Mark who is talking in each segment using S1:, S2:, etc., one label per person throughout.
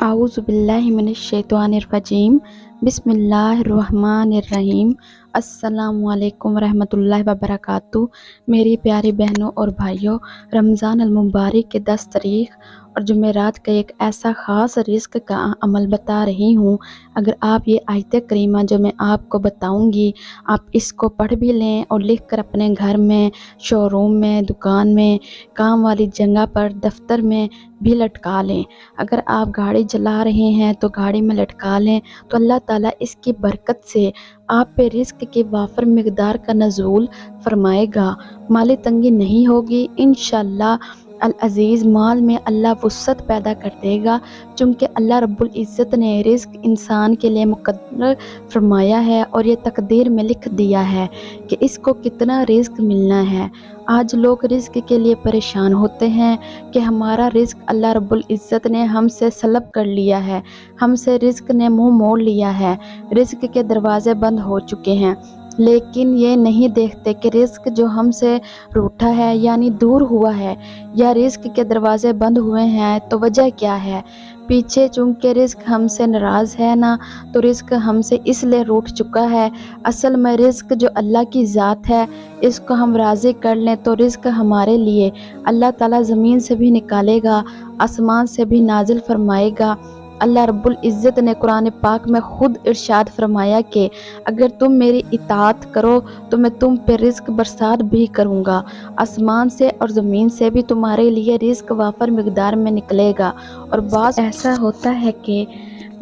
S1: अऊज़ु बिल्लाहि मिनश्शैतानिर्रजीम बिस्मिल्लाहिर्रहमानिर्रहीम। अस्सलामु अलैकुम रहमतुल्लाहि व बरकातुहू। मेरी प्यारी बहनों और भाइयों, रमज़ान अल मुबारक के 10 तारीख और जुमेरात का एक ऐसा ख़ास रिज़्क़ का अमल बता रही हूँ। अगर आप ये आयत करीमा जो मैं आपको बताऊँगी, आप इसको पढ़ भी लें और लिख कर अपने घर में, शोरूम में, दुकान में, काम वाली जगह पर, दफ्तर में भी लटका लें। अगर आप गाड़ी चला रहे हैं तो गाड़ी में लटका लें, तो अल्लाह ताला इसकी बरकत से आप पे रिज़्क़ की वाफ़र मिक़दार का नज़ूल फरमाएगा। माली तंगी नहीं होगी इंशाअल्लाह। अल अज़ीज़ माल में अल्लाह वुसअत पैदा कर देगा, चूँकि अल्लाह रब्बुल इज़्ज़त ने रिज़्क़ इंसान के लिए मुक़द्दर फरमाया है और ये तकदीर में लिख दिया है कि इसको कितना रिज़्क़ मिलना है। आज लोग रिज़्क़ के लिए परेशान होते हैं कि हमारा रिज़्क़ अल्लाह रब्बुल इज़्ज़त ने हमसे सलब कर लिया है, हमसे रिज़्क़ ने मुँह मोड़ लिया है, रिज़्क़ के दरवाज़े बंद हो चुके हैं। लेकिन ये नहीं देखते कि रिज़्क़ जो हमसे रूठा है यानी दूर हुआ है, या रिज़्क़ के दरवाज़े बंद हुए हैं तो वजह क्या है। पीछे चूँकि रिज़्क़ हमसे नाराज़ है ना, तो रिज़्क़ हमसे इसलिए रूठ चुका है। असल में रिज़्क़ जो अल्लाह की ज़ात है, इसको हम राज़ी कर लें तो रिज़्क़ हमारे लिए अल्लाह ताला ज़मीन से भी निकालेगा, आसमान से भी नाजिल फरमाएगा। अल्लाह रब्बुल इज़्ज़त ने कुरान पाक में ख़ुद इरशाद फरमाया कि अगर तुम मेरी इताअत करो तो मैं तुम पे रिज़्क़ बरसात भी करूँगा, आसमान से और ज़मीन से भी तुम्हारे लिए रिज़्क़ वाफ़र मिक़दार में निकलेगा। और बाज़ ऐसा होता है कि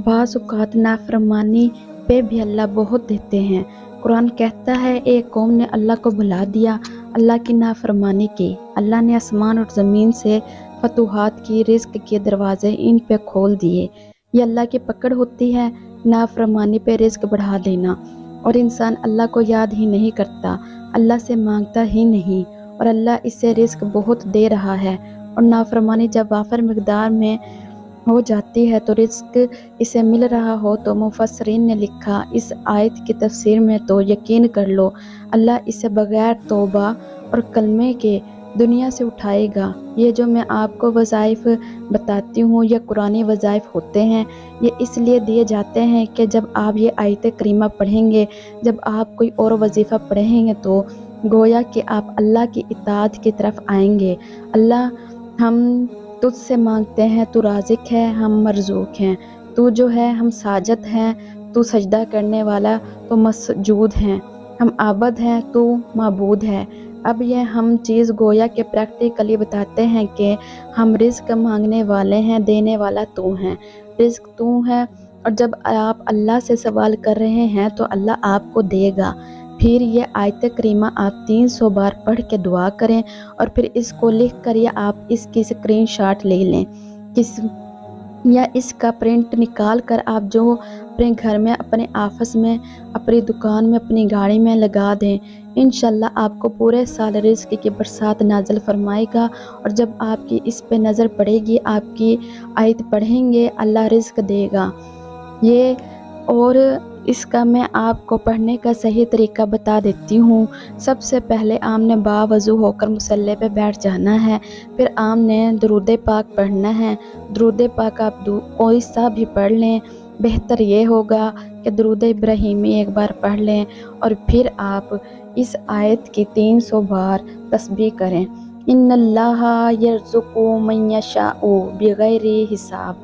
S1: बाज़ औक़ात नाफरमानी पे भी अल्लाह बहुत देते हैं। कुरान कहता है एक कौम ने अल्लाह को भुला दिया, अल्लाह की नाफरमानी की, अल्लाह ने आसमान और ज़मीन से फतूहात की, रिज़्क़ के दरवाज़े इन पे खोल दिए। ये अल्लाह की पकड़ होती है, नाफरमानी पे रिज़्क़ बढ़ा देना। और इंसान अल्लाह को याद ही नहीं करता, अल्लाह से मांगता ही नहीं, और अल्लाह इससे रिज़्क़ बहुत दे रहा है। और नाफरमानी जब वाफ़र मिक़दार में हो जाती है तो रिज़्क़ इसे मिल रहा हो तो मुफ़स्सिरीन ने लिखा इस आयत की तफ़सीर में तो यकीन कर लो अल्लाह इसे बग़ैर तौबा और कलमे के दुनिया से उठाएगा। ये जो मैं आपको वज़ाइफ़ बताती हूँ, ये कुरानी वज़ाइफ़ होते हैं। ये इसलिए दिए जाते हैं कि जब आप ये आयत करीमा पढ़ेंगे, जब आप कोई और वज़ीफ़ा पढ़ेंगे तो गोया कि आप अल्लाह की इताअत की तरफ आएंगे। अल्लाह, हम तुझसे मांगते हैं, तू राज़िक़ है, हम मरज़ूक़ हैं। तू जो है हम साजिद हैं, तू सजदा करने वाला, तो मसजूद हैं। हम आबद हैं, तू माबूद है। अब ये हम चीज़ गोया के प्रैक्टिकली बताते हैं कि हम रिज़्क़ मांगने वाले हैं, देने वाला तू है, रिज़्क़ तू है। और जब आप अल्लाह से सवाल कर रहे हैं तो अल्लाह आपको देगा। फिर ये आयत करीमा आप 300 बार पढ़ के दुआ करें और फिर इसको लिख कर या आप इसकी स्क्रीनशॉट ले लें या इसका प्रिंट निकाल कर आप जो अपने घर में, अपने ऑफिस में, अपनी दुकान में, अपनी गाड़ी में लगा दें। इंशाल्लाह आपको पूरे साल रिज़्क़ की बरसात नाज़िल फरमाएगा। और जब आपकी इस पे नज़र पड़ेगी, आपकी आयत पढ़ेंगे, अल्लाह रिज़्क़ देगा। ये और इसका मैं आपको पढ़ने का सही तरीका बता देती हूँ। सबसे पहले आपने बावज़ू होकर मुसल्ले पे बैठ जाना है, फिर आपने दुरूद पाक पढ़ना है। दुरूद पाक आप कोई सा भी पढ़ लें, बेहतर ये होगा कि दुरूद इब्राहीमी एक बार पढ़ लें और फिर आप इस आयत की 300 बार तस्बीह करें। इन्नल्लाहा यर्ज़ुक़ु मन यशाउ बिग़ैरि हिसाब।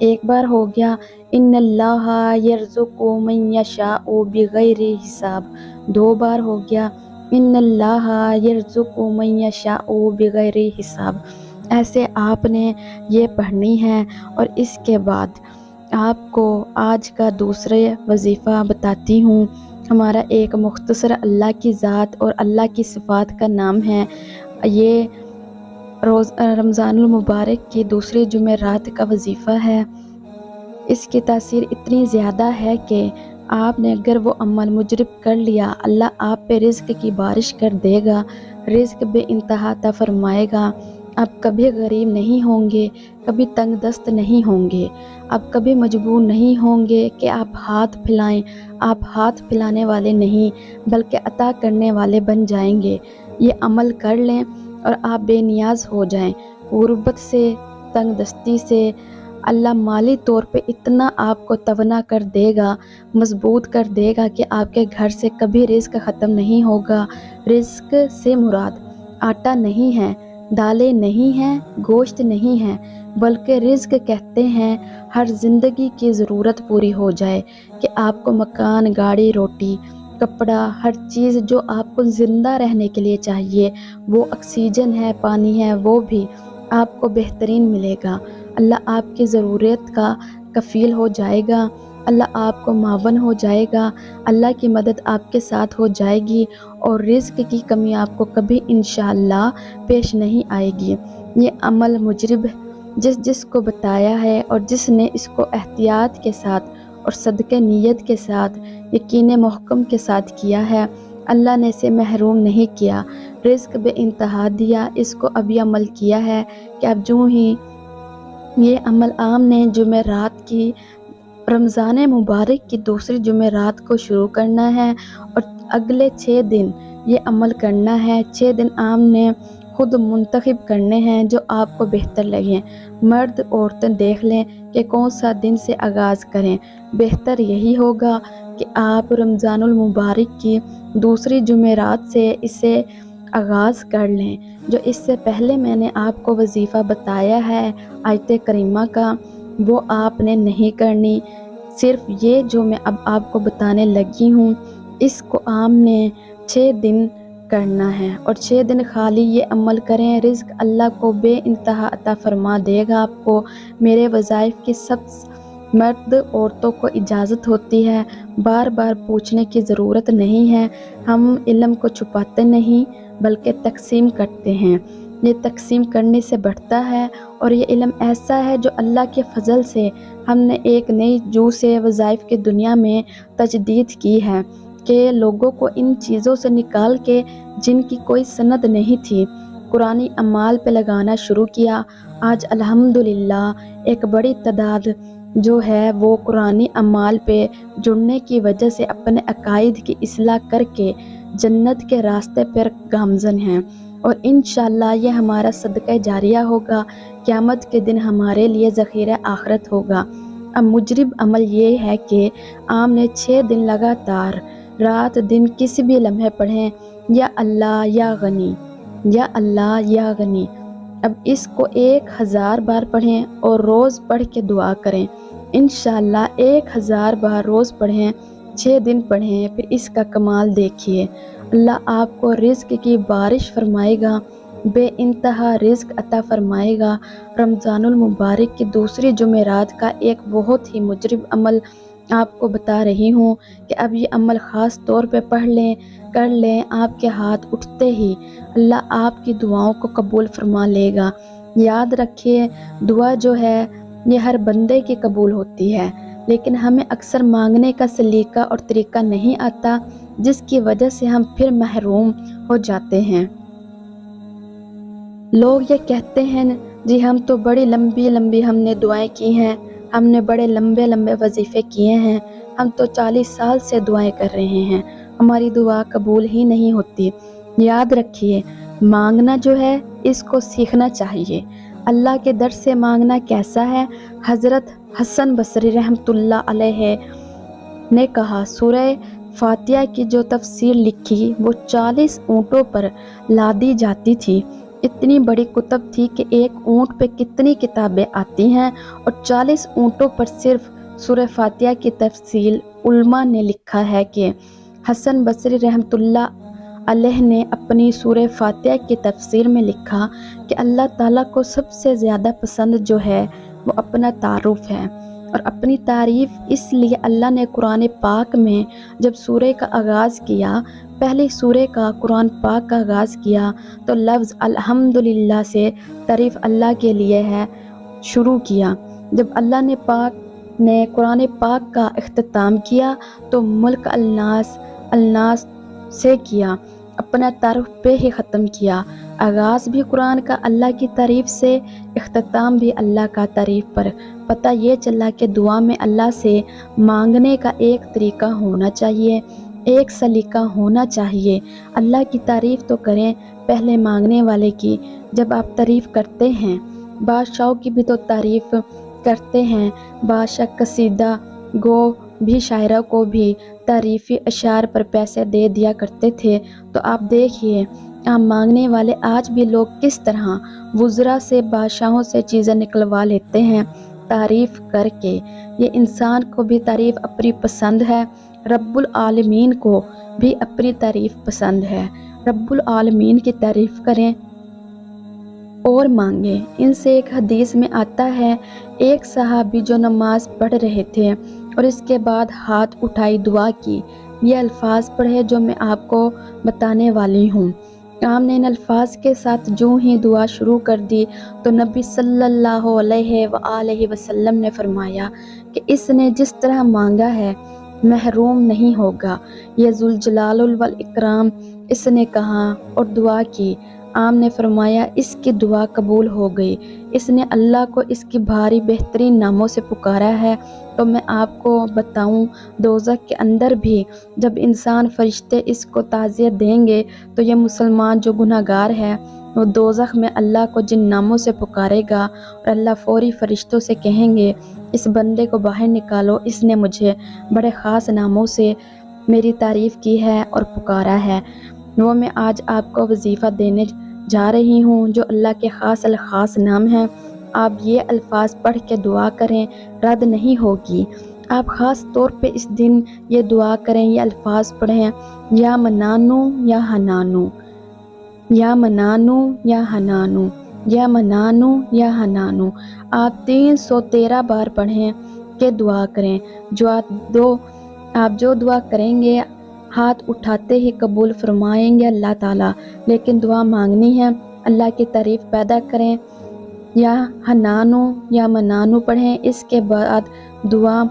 S1: एक बार हो गया, इन्नल्लाहा यर्ज़ुक़ु मन यशाउ बिग़ैरि हिसाब। 2 बार हो गया, इन्नल्लाहा यर्ज़ुक़ु मन यशाउ बिग़ैरि हिसाब। ऐसे आपने ये पढ़नी है। और इसके बाद आपको आज का दूसरा वजीफ़ा बताती हूँ। हमारा एक मुख्तसर अल्लाह की ज़ात और अल्लाह की सिफ़ात का नाम है। ये रमज़ानुल मुबारक की दूसरी जुमेरात का वजीफ़ा है। इसकी तासीर इतनी ज़्यादा है कि आपने अगर वो अमल मुजरब कर लिया, अल्लाह आप पे रिज़्क़ की बारिश कर देगा, रिज़्क़ बेइंतहा अता फरमाएगा। आप कभी गरीब नहीं होंगे, कभी तंग दस्त नहीं होंगे, आप कभी मजबूर नहीं होंगे कि आप हाथ फैलाएं। आप हाथ फैलाने वाले नहीं बल्कि अता करने वाले बन जाएंगे। ये अमल कर लें और आप बेनियाज़ हो जाएं, गुर्बत से, तंग दस्ती से, اللہ माली तौर पे इतना आपको तवना कर देगा, मजबूत कर देगा कि आपके घर से कभी रिस्क ख़त्म नहीं होगा। रिस्क से मुराद आटा नहीं है, दालें नहीं हैं, गोश्त नहीं है, बल्कि रिस्क कहते हैं हर ज़िंदगी की ज़रूरत पूरी हो जाए, कि आपको मकान, गाड़ी, रोटी, कपड़ा, हर चीज़ जो आपको ज़िंदा रहने के लिए चाहिए, वो ऑक्सीजन है, पानी है, वो भी आपको बेहतरीन मिलेगा। अल्लाह आपकी ज़रूरत का कफ़ील हो जाएगा, अल्लाह आपको मावन हो जाएगा, अल्लाह की मदद आपके साथ हो जाएगी और रिज़्क की कमी आपको कभी इंशाअल्लाह पेश नहीं आएगी। ये अमल मुजरिब जिसको बताया है और जिसने इसको एहतियात के साथ और सदक़े नीयत के साथ, यकीन महकम के साथ किया है, अल्लाह ने इसे महरूम नहीं किया, रिज़्क बेइंतहा दिया। इसको अभी अमल किया है कि अब यूँ ही ये अमल आपने जुमेरात की, रमज़ान मुबारक की दूसरी जुमेरात को शुरू करना है और अगले 6 दिन ये अमल करना है। 6 दिन आपने खुद मुंतखब करने हैं जो आपको बेहतर लगें। मर्द औरतें देख लें कि कौन सा दिन से आगाज़ करें। बेहतर यही होगा कि आप रमज़ानुल मुबारक की दूसरी जुमेरात से इसे आगाज़ कर लें। जो इससे पहले मैंने आपको वजीफ़ा बताया है आयत करीमा का, वो आपने नहीं करनी। सिर्फ ये जो मैं अब आपको बताने लगी हूँ, इसको आपने 6 दिन करना है और 6 दिन खाली ये अमल करें। रिज़्क अल्लाह को बेइंतहा अता फरमा देगा आपको। मेरे वज़ाइफ की सब मर्द औरतों को इजाज़त होती है, बार बार पूछने की ज़रूरत नहीं है। हम इल्म को छुपाते नहीं बल्कि तक़सीम करते हैं। ये तक़सीम करने से बढ़ता है और ये इल्म ऐसा है जो अल्लाह के फ़ज़ल से हमने एक नई जू से वज़ाइफ की दुनिया में तजदीद की है कि लोगों को इन चीज़ों से निकाल के, जिनकी कोई सनद नहीं थी, कुरानी अमाल पे लगाना शुरू किया। आज अल्हम्दुलिल्लाह एक बड़ी तादाद जो है वो कुरानी अमाल पे जुड़ने की वजह से अपने अकायद की इस्लाह करके जन्नत के रास्ते पर गामज़न हैं और इंशाअल्लाह ये हमारा सदका जारिया होगा। क़यामत के दिन हमारे लिए ज़ख़ीरा आखिरत होगा। अब मुजरिब अमल ये है कि आपने 6 दिन लगातार रात दिन किसी भी लम्हे पढ़ें, या अल्लाह या गनी, या अल्लाह या गनी। अब इसको 1000 बार पढ़ें और रोज़ पढ़ के दुआ करें। इंशाअल्लाह 1000 बार रोज़ पढ़ें, 6 दिन पढ़ें, फिर इसका कमाल देखिए। अल्लाह आपको रिज़्क की बारिश फरमाएगा, बेइंतहा रिज़्क अता फरमाएगा। रमज़ानुल मुबारक की दूसरी जुमेरात का एक बहुत ही मुजरिब अमल आपको बता रही हूँ कि अब ये अमल ख़ास तौर पे पढ़ लें, कर लें। आपके हाथ उठते ही अल्लाह आपकी दुआओं को कबूल फरमा लेगा। याद रखिए, दुआ जो है ये हर बंदे की कबूल होती है, लेकिन हमें अक्सर मांगने का सलीका और तरीका नहीं आता, जिसकी वजह से हम फिर महरूम हो जाते हैं। लोग ये कहते हैं जी हम तो बड़ी लंबी लंबी हमने दुआएं की हैं, हमने बड़े लंबे लंबे वजीफ़े किए हैं, हम तो 40 साल से दुआएं कर रहे हैं, हमारी दुआ कबूल ही नहीं होती। याद रखिए, मांगना जो है इसको सीखना चाहिए। अल्लाह के दर से मांगना कैसा है? हज़रत हसन बसरी रहमतुल्लाह अलैह ने कहा, सूरह फातिहा की जो तफसीर लिखी वो 40 ऊँटों पर लादी जाती थी। इतनी बड़ी कुतब थी कि एक ऊँट पे कितनी किताबें आती हैं और 40 ऊँटों पर सिर्फ सूरह फातिहा की तफसील। उलमा ने लिखा है कि हसन बसरी रहमतुल्लाह अलैह ने अपनी सूरह फातिहा की तफसीर में लिखा कि अल्लाह ताला को सबसे ज़्यादा पसंद जो है वो अपना तारुफ है, और अपनी तारीफ़ इसलिए अल्लाह ने कुरान पाक में जब सूरह का आगाज़ किया, पहले सूरह का कुरान पाक का आगाज़ किया तो लफ्ज़ अल्हम्दुलिल्लाह से तारीफ़ अल्लाह के लिए है शुरू किया। जब अल्लाह ने कुरान पाक का इख्तिताम किया तो मुल्क अल्नास से किया, अपना तारुफ पे ही ख़त्म किया। आगाज़ भी कुरान का अल्लाह की तारीफ़ से, इख्तिताम भी अल्लाह का तारीफ़ पर। पता ये चला कि दुआ में अल्लाह से मांगने का एक तरीका होना चाहिए, एक सलीका होना चाहिए। अल्लाह की तारीफ़ तो करें पहले मांगने वाले की। जब आप तारीफ़ करते हैं, बादशाहों की भी तो तारीफ़ करते हैं। बादशाह कसीदा गो भी शायरों को भी तारीफ़ी अशार पर पैसे दे दिया करते थे। तो आप देखिए आप मांगने वाले आज भी लोग किस तरह वुज़रा से बादशाहों से चीज़ें निकलवा लेते हैं तारीफ़ करके। ये इंसान को भी तारीफ़ अपनी पसंद है, रब्बुल आलमीन को भी अपनी तारीफ़ पसंद है। रब्बुल आलमीन की तारीफ़ करें और मांगे। इनसे एक हदीस में आता है, एक सहाबी जो नमाज पढ़ रहे थे और इसके बाद हाथ उठाई दुआ की। ये अल्फाज पढ़े जो मैं आपको बताने वाली हूँ। आपने इन अल्फाज के साथ जो ही दुआ शुरू कर दी तो नबी सल्लल्लाहु अलैहि वसल्लम ने फरमाया कि इसने जिस तरह मांगा है महरूम नहीं होगा। ये जुल जलाल वल इकराम इसने कहा और दुआ की। आमने फरमाया इसकी दुआ कबूल हो गई। इसने अल्लाह को इसकी भारी बेहतरीन नामों से पुकारा है। तो मैं आपको बताऊं, दोज़ख के अंदर भी जब इंसान फरिश्ते इसको ताज़ियत देंगे तो ये मुसलमान जो गुनहगार है वो दोज़ख में अल्लाह को जिन नामों से पुकारेगा और अल्लाह फौरी फरिश्तों से कहेंगे इस बंदे को बाहर निकालो, इसने मुझे बड़े ख़ास नामों से मेरी तारीफ़ की है और पुकारा है। वो मैं आज आपको वजीफ़ा देने जा रही हूँ जो अल्लाह के ख़ास नाम हैं। आप ये अल्फाज पढ़ के दुआ करें, रद्द नहीं होगी। आप ख़ास तौर पे इस दिन ये दुआ करें, ये अल्फाज पढ़ें, या मनानू या हनानू, या मनानू या हनानू, या मनानू या हनानू। आप 313 बार पढ़ें के दुआ करें। आप जो दुआ करेंगे हाथ उठाते ही कबूल फरमाएंगे अल्लाह ताला। लेकिन दुआ मांगनी है, अल्लाह की तारीफ़ पैदा करें। या हनानू या मनानू पढ़ें, इसके बाद दुआ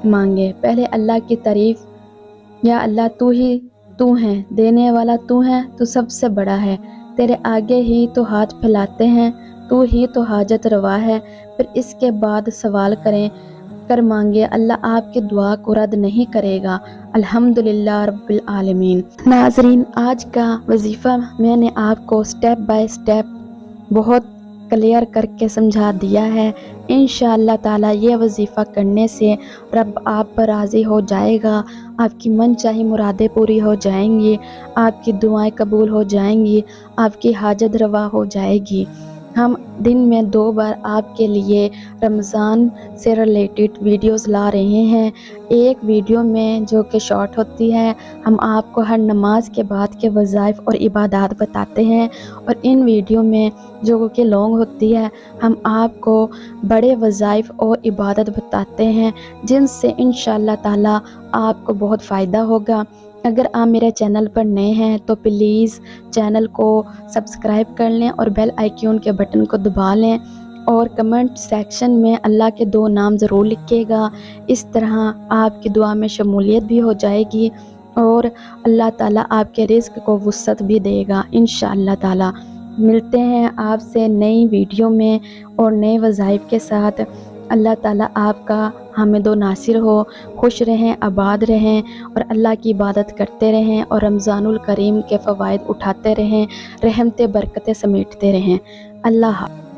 S1: मांगे। पहले अल्लाह की तारीफ़, या अल्लाह तू है, देने वाला तू है, तू सबसे बड़ा है, तेरे आगे ही तो हाथ फैलाते हैं, तू ही तो हाजत रवा है। फिर इसके बाद सवाल कर मांगे, अल्लाह आपकी दुआ को रद्द नहीं करेगा। अल्हम्दुलिल्लाह रब्बिल आलमीन। नाज़रीन, आज का वजीफ़ा मैंने आपको स्टेप बाय स्टेप बहुत क्लियर करके समझा दिया है। इंशाअल्लाह ताला ये वजीफ़ा करने से रब आप पर राज़ी हो जाएगा, आपकी मनचाही मुरादें पूरी हो जाएंगी, आपकी दुआएं कबूल हो जाएंगी, आपकी हाजत रवा हो जाएगी। हम दिन में 2 बार आपके लिए रमज़ान से रिलेटेड वीडियोस ला रहे हैं। एक वीडियो में जो कि शॉर्ट होती है, हम आपको हर नमाज के बाद के वज़ाइफ और इबादत बताते हैं, और इन वीडियो में जो कि लॉन्ग होती है, हम आपको बड़े वज़ाइफ और इबादत बताते हैं जिनसे इंशाअल्लाह ताला आपको बहुत फ़ायदा होगा। अगर आप मेरे चैनल पर नए हैं तो प्लीज़ चैनल को सब्सक्राइब कर लें और बेल आइकन के बटन को दबा लें, और कमेंट सेक्शन में अल्लाह के 2 नाम ज़रूर लिखिएगा। इस तरह आपकी दुआ में शमूलियत भी हो जाएगी और अल्लाह ताला आपके रिज़्क़ को वुसअत भी देगा इंशाअल्लाह ताला। मिलते हैं आपसे नई वीडियो में और नए वज़ाइफ के साथ। अल्लाह ताला आपका हामिद व नासिर हो। खुश रहें, आबाद रहें और अल्लाह की इबादत करते रहें और रमज़ानुल करीम के फ़वाइद उठाते रहें, रहमतें बरकतें समेटते रहें। अल्लाह हाफ़िज़।